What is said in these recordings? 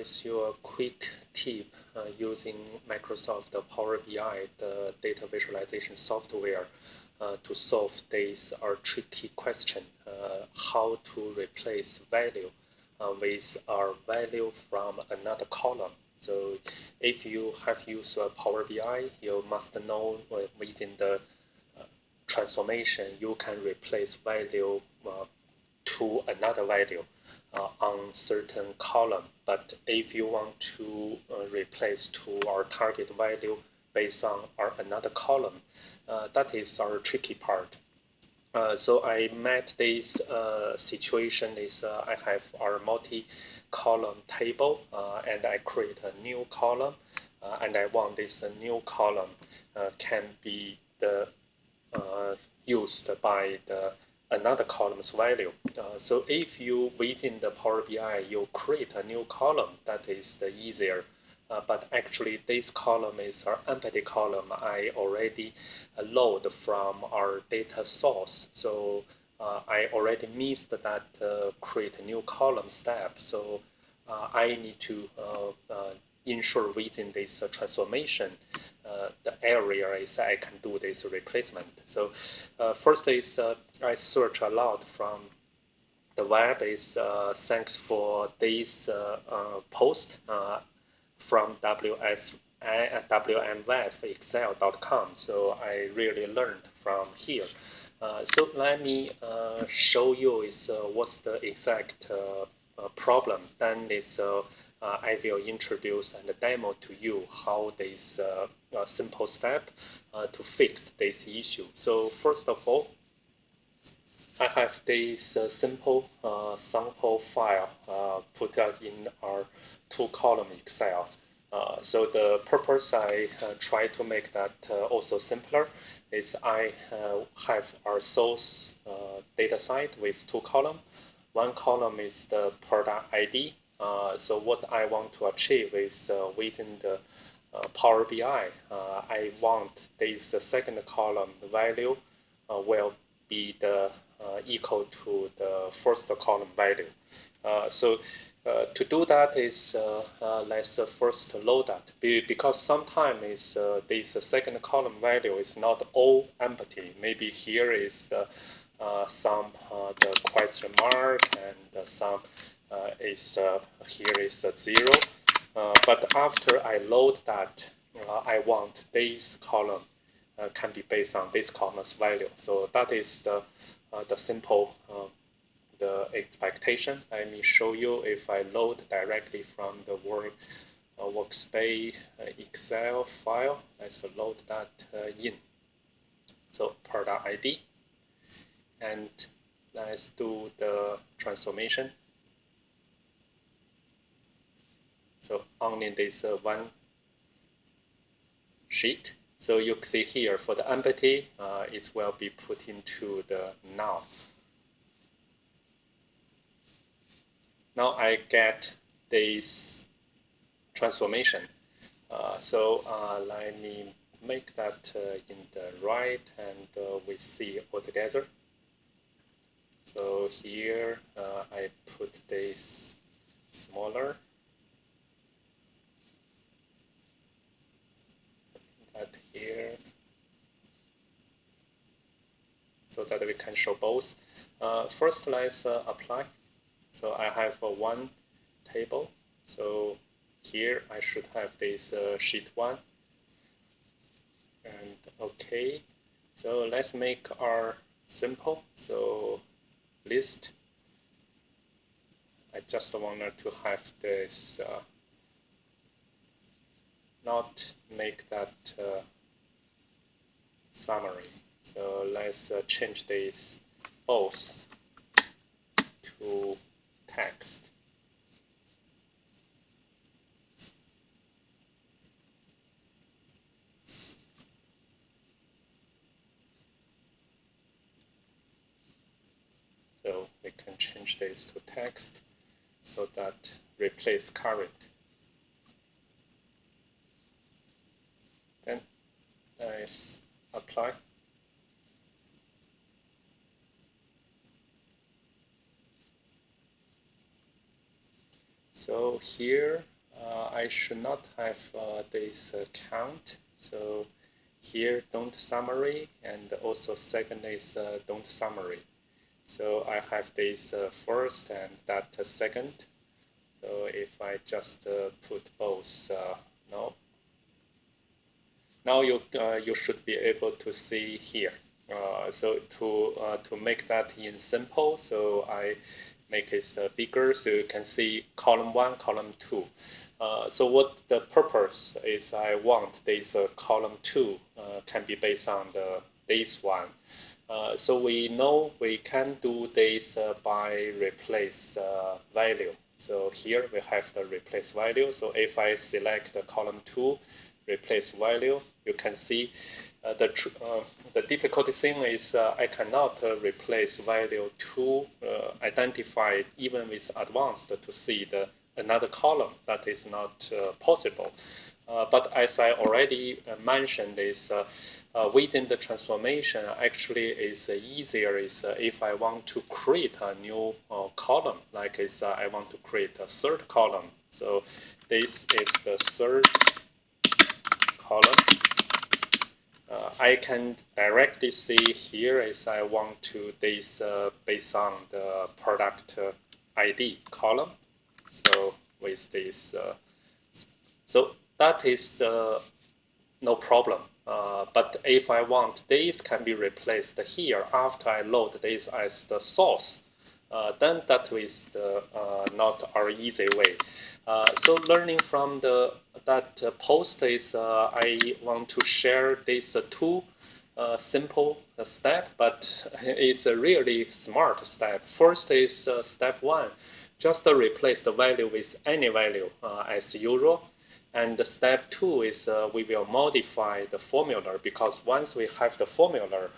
with you a quick tip using Microsoft Power BI, the data visualization software, to solve this tricky question, how to replace value with our value from another column. So if you have used Power BI, you must know within the transformation, you can replace value to another value on certain column. But if you want to replace to our target value based on another column, that is our tricky part. So I met this situation is I have our multi-column table and I create a new column and I want this new column can be the used by the another column's value. So if you within the Power BI you create a new column, that is the easier. But actually this column is our empty column I already load from our data source. So I already missed that create a new column step. So I need to ensure within this transformation the area is I can do this replacement. So first is I search a lot from the web is thanks for this post from wmwebexcel.com. So I really learned from here. So let me show you is what's the exact problem. Then is I will introduce and demo to you how this simple step to fix this issue. So first of all, I have this simple sample file put out in our two-column Excel. So the purpose I try to make that also simpler is I have our source data site with two columns. One column is the product ID. So what I want to achieve is within the Power BI, I want this second column value will be the equal to the first column value. So to do that is let's first load that because sometimes this second column value is not all empty. Maybe here is some the question mark and some is here is 0. But after I load that, I want this column can be based on this column's value. So that is the simple the expectation. Let me show you if I load directly from the workspace Excel file. Let's load that in. So product ID, and let's do the transformation. So only this one sheet. So you see here for the empty, it will be put into the now. Now I get this transformation. So let me make that in the right, and we see all together. So here I put this smaller. That here, so that we can show both. First, let's apply. So I have one table. So here I should have this sheet 1. And okay, so let's make our simple. So list. I just wanted to have this not make that summary. So let's change this both to text. So we can change this to text so that replace current. Then let's apply. So here I should not have this count. So here don't summary, and also second is don't summary. So I have this first and that second. So if I just put both, no. Now you should be able to see here. So to make that in simple, so I make it bigger so you can see column 1, column 2. So what the purpose is, I want this column 2 can be based on this one. So we know we can do this by replace value. So here we have the replace value. So if I select the column 2, replace value, you can see the difficulty thing is I cannot replace value 2 identified even with advanced to see another column. That is not possible. But as I already mentioned, is within the transformation actually is easier is if I want to create a new column, like I want to create a third column. So this is the third column. I can directly see here is I want to this based on the product ID column. So with this, so that is no problem. But if I want this can be replaced here after I load this as the source, then that is not our easy way. So learning from that post is I want to share these two simple step, but it's a really smart step. First is step 1, just replace the value with any value as usual. And step 2 is we will modify the formula, because once we have the formula,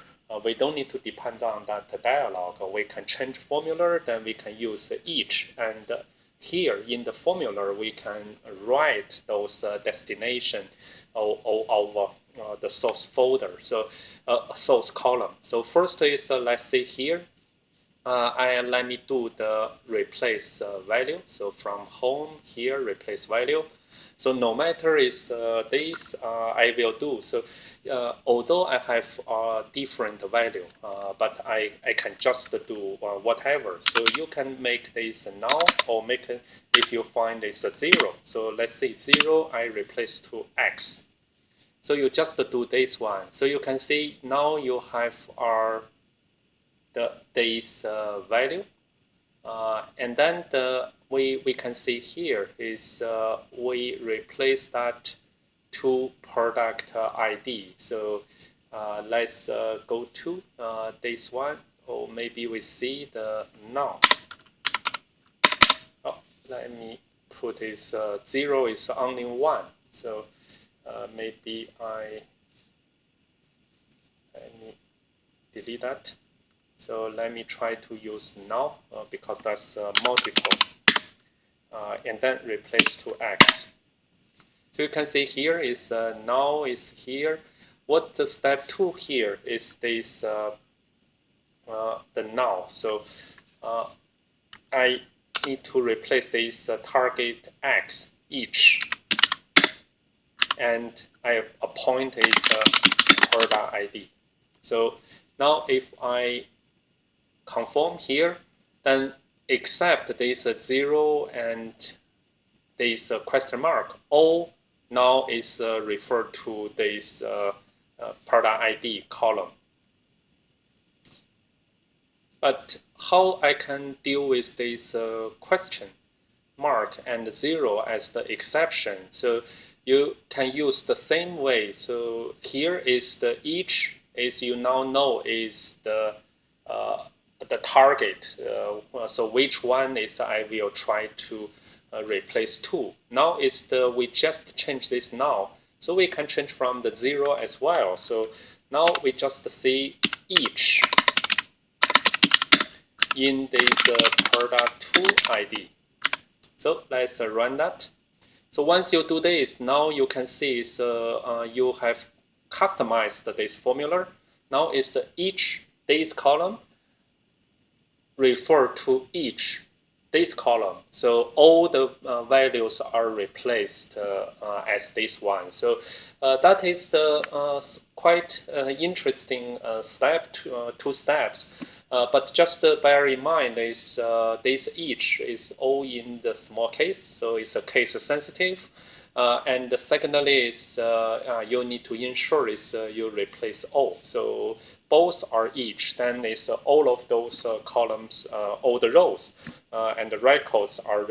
we don't need to depend on that dialog. We can change formula, then we can use each. And here in the formula, we can write those destination of the source folder, so source column. So first is let's see here. Let me do the replace value. So from home here, replace value. So no matter is this, I will do. So although I have a different value, but I can just do whatever. So you can make this null or make it if you find it's a 0. So let's say 0, I replace to x. So you just do this one. So you can see now you have this value. And then we can see here is we replace that to product ID. So let's go to this one, or maybe we see the null. Oh, let me put this 0 is only 1. So maybe let me delete that. So let me try to use null because that's multiple. And then replace to x. So you can see here is null is here. What the step 2 here is this the null. So I need to replace this target x each, and I appoint it product ID. So now if I conform here, then except this 0 and this question mark, all now is referred to this product ID column. But how I can deal with this question mark and 0 as the exception? So you can use the same way. So here is the each, as you now know, is the target. So which one is I will try to replace 2. Now is we just change this now. So we can change from the 0 as well. So now we just see each in this product 2 ID. So let's run that. So once you do this, now you can see you have customized this formula. Now is each this column refer to each this column. So all the values are replaced as this one. So that is the quite interesting step, two steps. But just bear in mind is this each is all in the small case, so it's a case sensitive. And secondly is you need to ensure is you replace all. So both are each. Then is all of those columns, all the rows, and the records are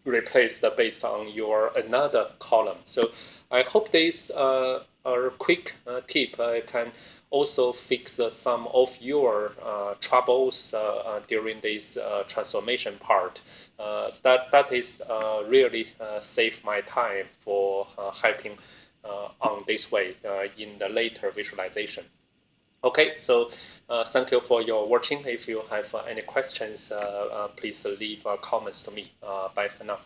replaced based on your another column. So I hope this a quick tip can also fix some of your troubles during this transformation part. That is really save my time for helping on this way in the later visualization. Okay, so thank you for your watching. If you have any questions, please leave comments to me. Bye for now.